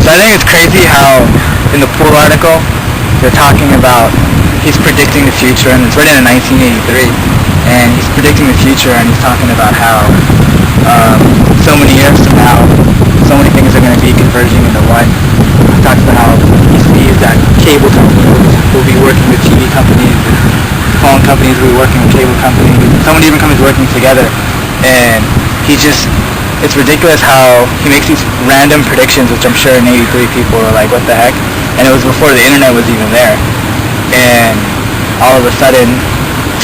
So I think it's crazy how in the Pool article they're talking about he's predicting the future, and it's written in 1983, and he's predicting the future, and he's talking about how so many years from now, so many things are going to be converging into one. He talks about how he sees that cable companies will be working with TV companies, phone companies will be working with cable companies, so many different companies working together, and it's ridiculous how he makes these random predictions, which I'm sure in 83 people were like, what the heck? And it was before the internet was even there. And all of a sudden,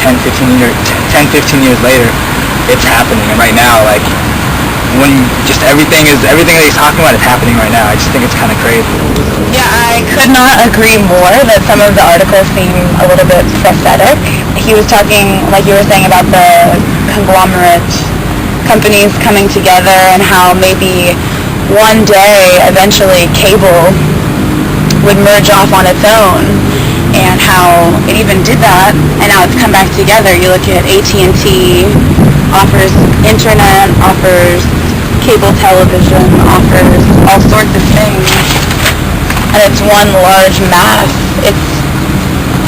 10, 15 years later, it's happening. And right now, like, everything that he's talking about is happening right now. I just think it's kind of crazy. Yeah, I could not agree more that some of the articles seem a little bit prophetic. He was talking, like you were saying, about the conglomerate companies coming together and how maybe one day, eventually, cable would merge off on its own, and how it even did that, and now it's come back together. You look at AT&T, offers internet, offers cable television, offers all sorts of things, and it's one large mass. It's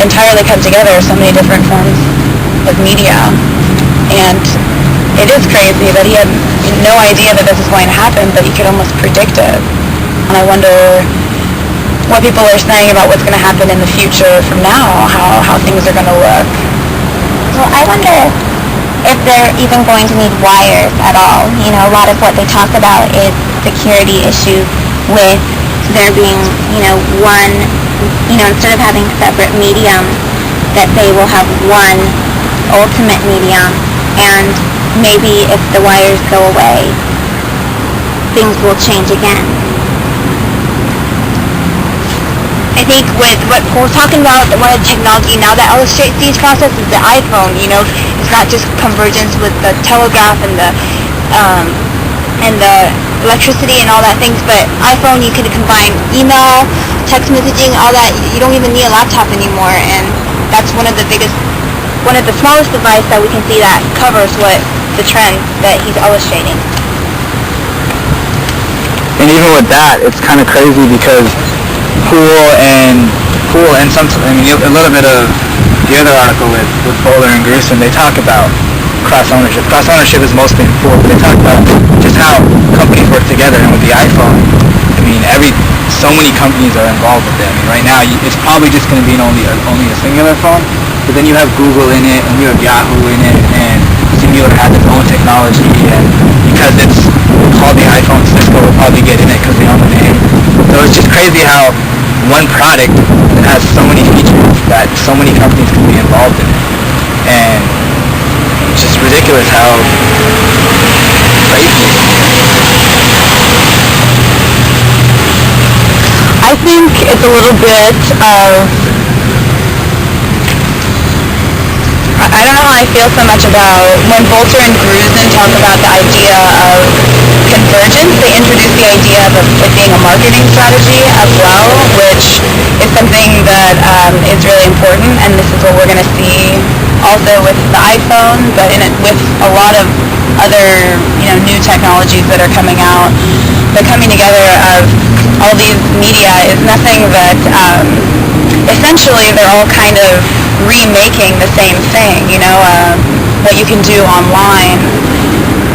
entirely come together, so many different forms of media, and it is crazy that he had no idea that this was going to happen, but he could almost predict it. And I wonder what people are saying about what's going to happen in the future from now, how things are going to look. Well, I wonder if they're even going to need wires at all. You know, a lot of what they talk about is security issues with there being, one, instead of having separate mediums, that they will have one ultimate medium, and maybe if the wires go away, things will change again. I think with what we're talking about, one of the technology now that illustrates these processes is the iPhone. It's not just convergence with the telegraph and the electricity and all that things, but iPhone, you can combine email, text messaging, all that. You don't even need a laptop anymore, and that's one of the smallest devices that we can see that covers what the trend that he's illustrating. And even with that, it's kind of crazy because Pool and a little bit of the other article with Bowler and Grusin, they talk about cross ownership. Cross ownership is mostly in Pool, but they talk about just how companies work together. And with the iPhone, so many companies are involved with it. Right now, it's probably just going to be only a singular phone, but then you have Google in it, and you have Yahoo in it, and Singular has its own technology, and because it's called the iPhone, Cisco will probably get in it because they own the name. So it's just crazy how one product that has so many features that so many companies can be involved in it. And it's just ridiculous how crazy it is. I think it's a little bit of, I don't know how I feel so much about when Bolter and Grusin talk about the idea of convergence. They introduce the idea of it being a marketing strategy as well, which is something that is really important, and this is what we're going to see also with the iPhone, but with a lot of other new technologies that are coming out. The coming together of all these media is nothing that essentially they're all kind of remaking the same thing. What you can do online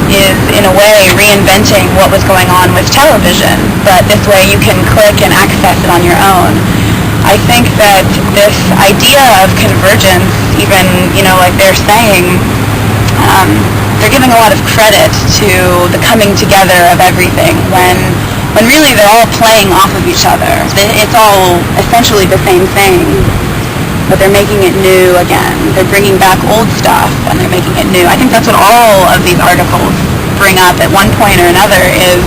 is in a way reinventing what was going on with television, but this way you can click and access it on your own. I think that this idea of convergence, even like they're saying, they're giving a lot of credit to the coming together of everything when really they're all playing off of each other. It's all essentially the same thing, but they're making it new again. They're bringing back old stuff and they're making it new. I think that's what all of these articles bring up at one point or another is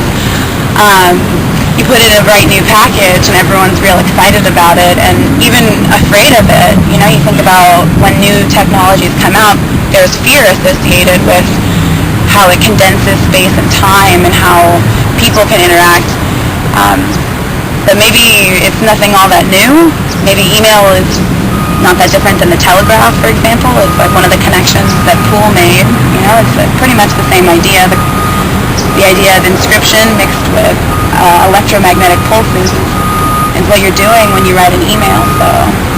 you put it in a bright new package and everyone's real excited about it and even afraid of it. You think about when new technologies come out, there's fear associated with how it condenses space and time and how people can interact. But maybe it's nothing all that new. Maybe email is not that different than the telegraph, for example. It's like one of the connections that Poole made. It's pretty much the same idea. The idea of inscription mixed with electromagnetic pulses is what you're doing when you write an email. So